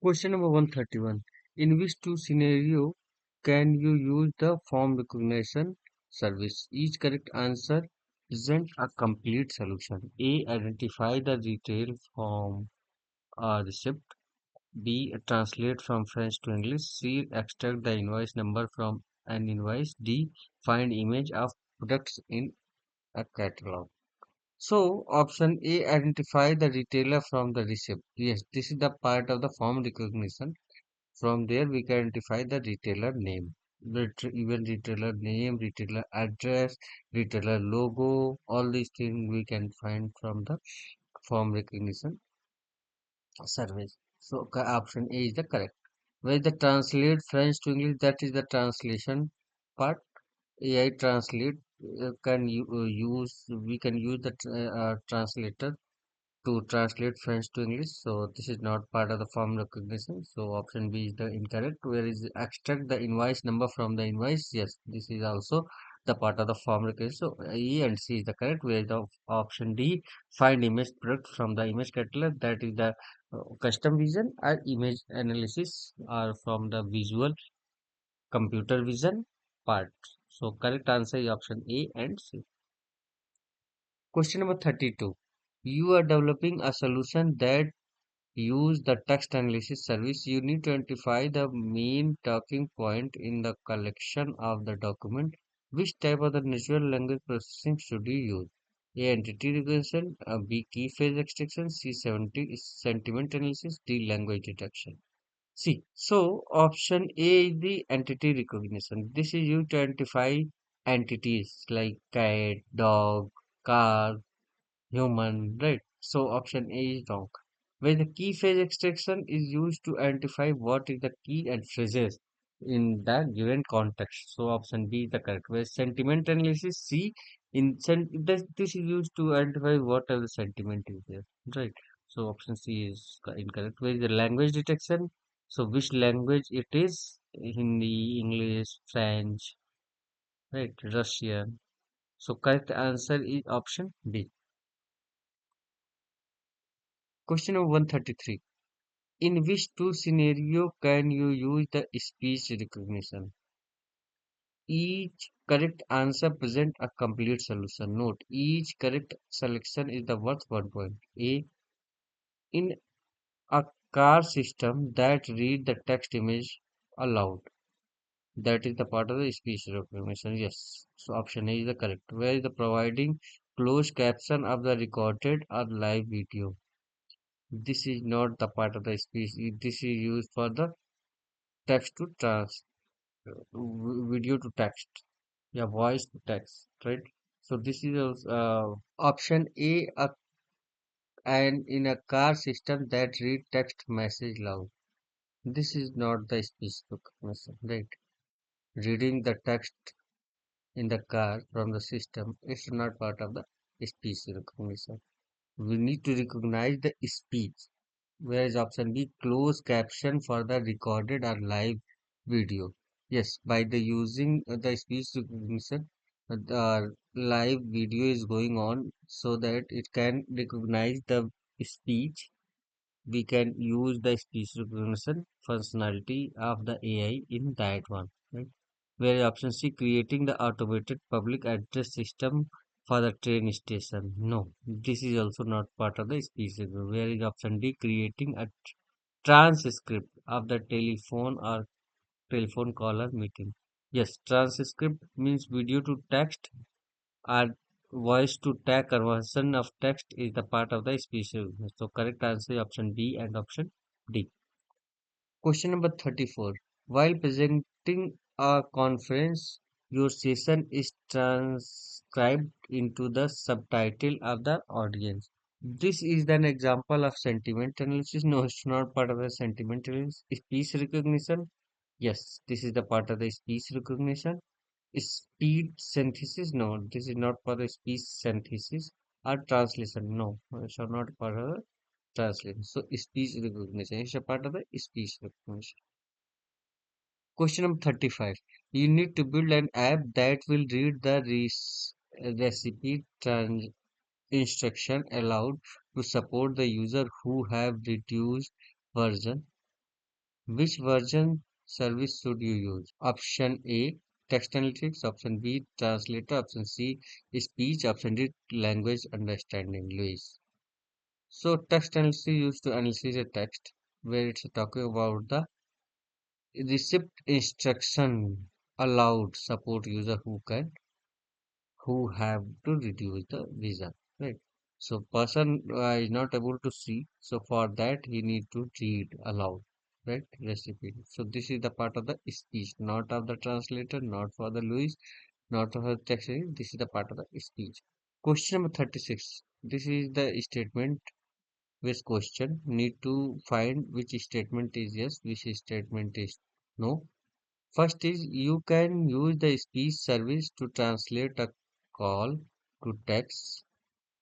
Question number 131. In which two scenario can you use the form recognition service? Each correct answer isn't a complete solution. A. Identify the retail form or receipt. B. Translate from French to English. C. Extract the invoice number from an invoice. D. Find image of products in a catalog. So, option A, identify the retailer from the receipt. Yes, this is the part of the form recognition. From there, we can identify the retailer name, even retailer name, retailer address, retailer logo, all these things we can find from the form recognition service. So, option A is the correct. Where the translate French to English, that is the translation part. AI translate can you use we can use the translator to translate French to English. So this is not part of the form recognition. So option B is the incorrect. Where is extract the invoice number from the invoice? Yes, this is also the part of the form recognition. So E and C is the correct. Where the option D, find image product from the image catalog. That is the custom vision or image analysis or from the visual computer vision part. So correct answer is option A and C. Question number 32. You are developing a solution that use the text analysis service. You need to identify the main talking point in the collection of the document. Which type of the natural language processing should you use? A. Entity recognition, B. Key phrase extraction, C. 70 sentiment analysis, D. Language detection. See, so option A is the entity recognition. This is used to identify entities like cat, dog, car, human, right? So option A is wrong. Where the key phrase extraction is used to identify what is the key and phrases in the given context. So option B is the correct. Where sentiment analysis, C this is used to identify what are the sentiment is there, right? So option C is incorrect. Where is the language detection? So which language it is? Hindi, English, French, right? Russian. So correct answer is option B. Question number 133. In which two scenario can you use the speech recognition? Each correct answer present a complete solution. Note, each correct selection is the worth 1 point. A. In a car system that read the text image aloud. That is the part of the speech recognition. Yes. So option A is the correct. Where is the providing closed caption of the recorded or live video? This is not the part of the speech. This is used for the text to trans video to text, yeah, voice to text, right? So this is option A, and in a car system that read text message loud. This is not the speech recognition, right? Reading the text in the car from the system is not part of the speech recognition. We need to recognize the speech. Whereas option B, close caption for the recorded or live video. Yes, by the using the speech recognition, the live video is going on so that it can recognize the speech. We can use the speech recognition functionality of the AI in that one. Right? Where option C, creating the automated public address system for the train station. No, this is also not part of the speech. Where is option D, creating a transcript of the telephone or telephone caller meeting. Yes, transcript means video to text or voice to text conversion of text is the part of the speech. So correct answer is option B and option D. Question number 34. While presenting a conference, your session is transcribed into the subtitle of the audience. This is an example of sentiment analysis. No, it's not part of the sentiment analysis. Speech recognition. Yes, this is the part of the speech recognition. Speed synthesis. No, this is not part of speech synthesis. Or translation. No, it's not part of the translation. So speech recognition is a part of the speech recognition. Question number 35. You need to build an app that will read the recipe instruction aloud to support the user who have reduced version. Which version service should you use? Option A, text analytics. Option B, translator. Option C, speech. Option D, language understanding. Louis. So text analysis used to analyze a text where it's talking about the receipt instruction allowed support user who have to reduce the visa, right? So person is not able to see, so for that he need to read aloud, right? Recipe. So this is the part of the speech, not of the translator, not for the Louis, not for the text. This is the part of the speech. Question number 36. This is the statement with question. Need to find which statement is yes, which statement is no. First is you can use the speech service to translate a call to text.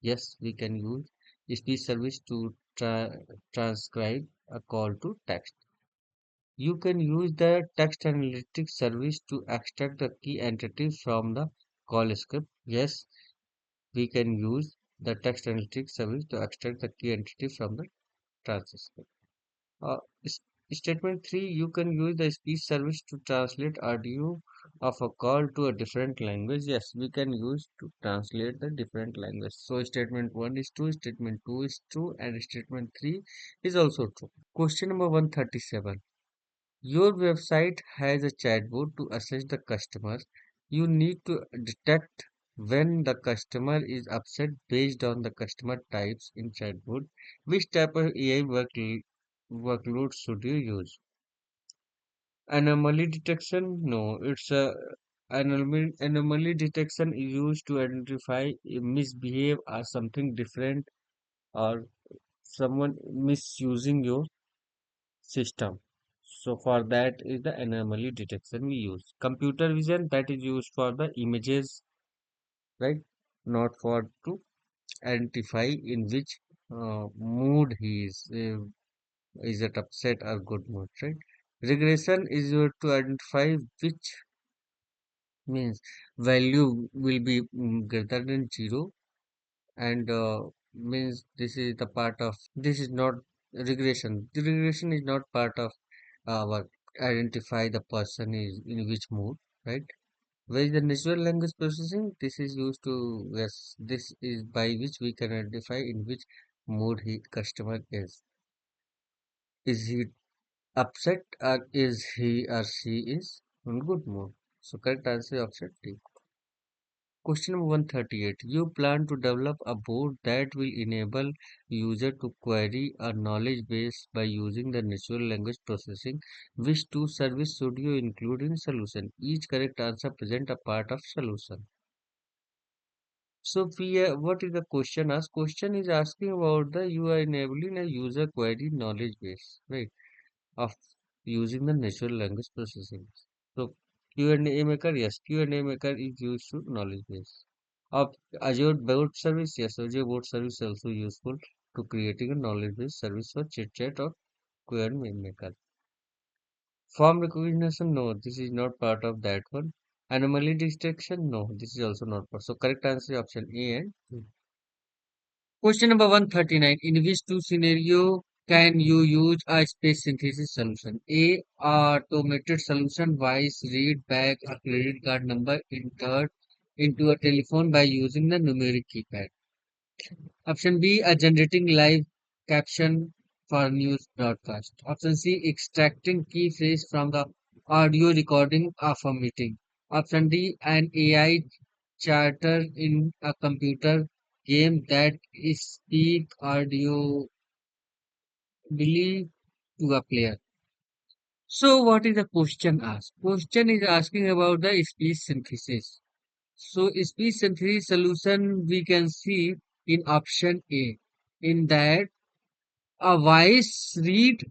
Yes, we can use speech service to transcribe a call to text. You can use the text analytics service to extract the key entities from the call script. Yes, we can use the text analytics service to extract the key entity from the transcript. Uh, s- Statement 3, you can use the speech service to translate audio of a call to a different language. Yes, we can use to translate the different language. So statement 1 is true, statement 2 is true, and statement 3 is also true. Question number 137. Your website has a chatbot to assess the customers. You need to detect when the customer is upset based on the customer types in chatbot. Which type of AI workload should you use? Anomaly detection? No, it's a anomaly detection is used to identify a misbehave or something different or someone misusing your system. So for that is the anomaly detection we use. Computer vision that is used for the images, right? Not for to identify in which mood he is it upset or good mood, right? Regression is used to identify which means value will be greater than zero and means this is the part of this is not regression. The regression is not part of what identify the person is in which mood, right? Where is the natural language processing? This is used to yes, this is by which we can identify in which mood he customer is. Is he upset or is he or she is in good mood? So correct answer is option D. Question number 138. You plan to develop a board that will enable user to query a knowledge base by using the natural language processing. Which two service should you include in solution? Each correct answer present a part of solution. So what is the question asked? Question is asking about the you are enabling a user query knowledge base, right? Of using the natural language processing. So Q&A maker, yes, Q&A maker is used to knowledge base. Of Azure board service, yes, Azure board service is also useful to creating a knowledge base service for chit chat or Q&A maker. Form recognition, no, this is not part of that one. Anomaly detection, no, this is also not part. So correct answer is option A and B. Question number 139. In which two scenario can you use a space synthesis solution? A. Automated solution wise read back a credit card number entered into a telephone by using the numeric keypad. Option B. Generating live caption for news broadcast. Option C. Extracting key phrase from the audio recording of a meeting. Option D. An AI charter in a computer game that speak audibly to a player. So what is the question asked? Question is asking about the speech synthesis. So speech synthesis solution we can see in option A. In that a voice read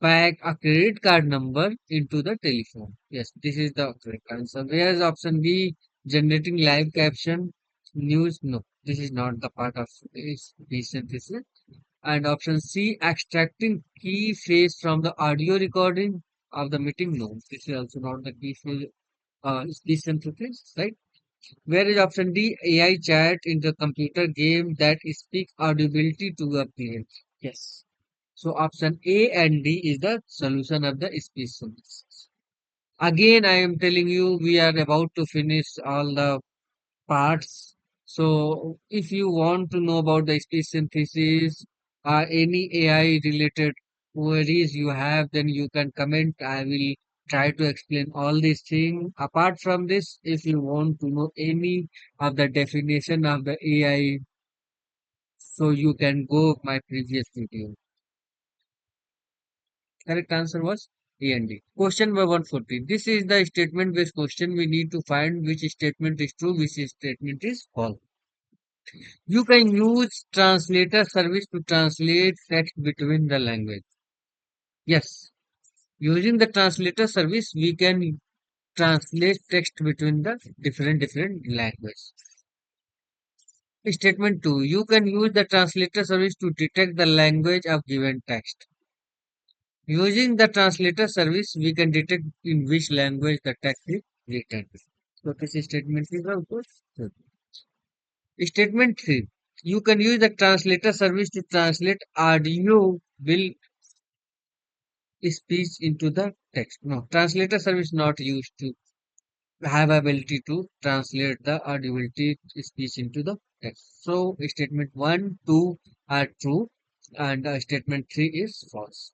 back a credit card number into the telephone. Yes, this is the correct answer. Whereas option B, generating live caption news. No, this is not the part of speech synthesis. And option C, extracting key phrase from the audio recording of the meeting. No, this is also not the key phrase. Speech synthesis, right? Whereas option D, AI chat in the computer game that speak audibility to a player. Yes. So option A and D is the solution of the speech synthesis. Again, I am telling you, we are about to finish all the parts. So, if you want to know about the speech synthesis or any AI related queries you have, then you can comment. I will try to explain all these things. Apart from this, if you want to know any of the definition of the AI, so you can go my previous video. Correct answer was A and D. Question number 140. This is the statement based question. We need to find which statement is true, which statement is false. You can use translator service to translate text between the language. Yes, using the translator service, we can translate text between the different language. Statement 2. You can use the translator service to detect the language of given text. Using the translator service, we can detect in which language the text is written. So this statement is also true. Statement 3. You can use the translator service to translate audio will speech into the text. No, translator service not used to have ability to translate the audibility speech into the text. So statement 1, 2 are true and statement 3 is false.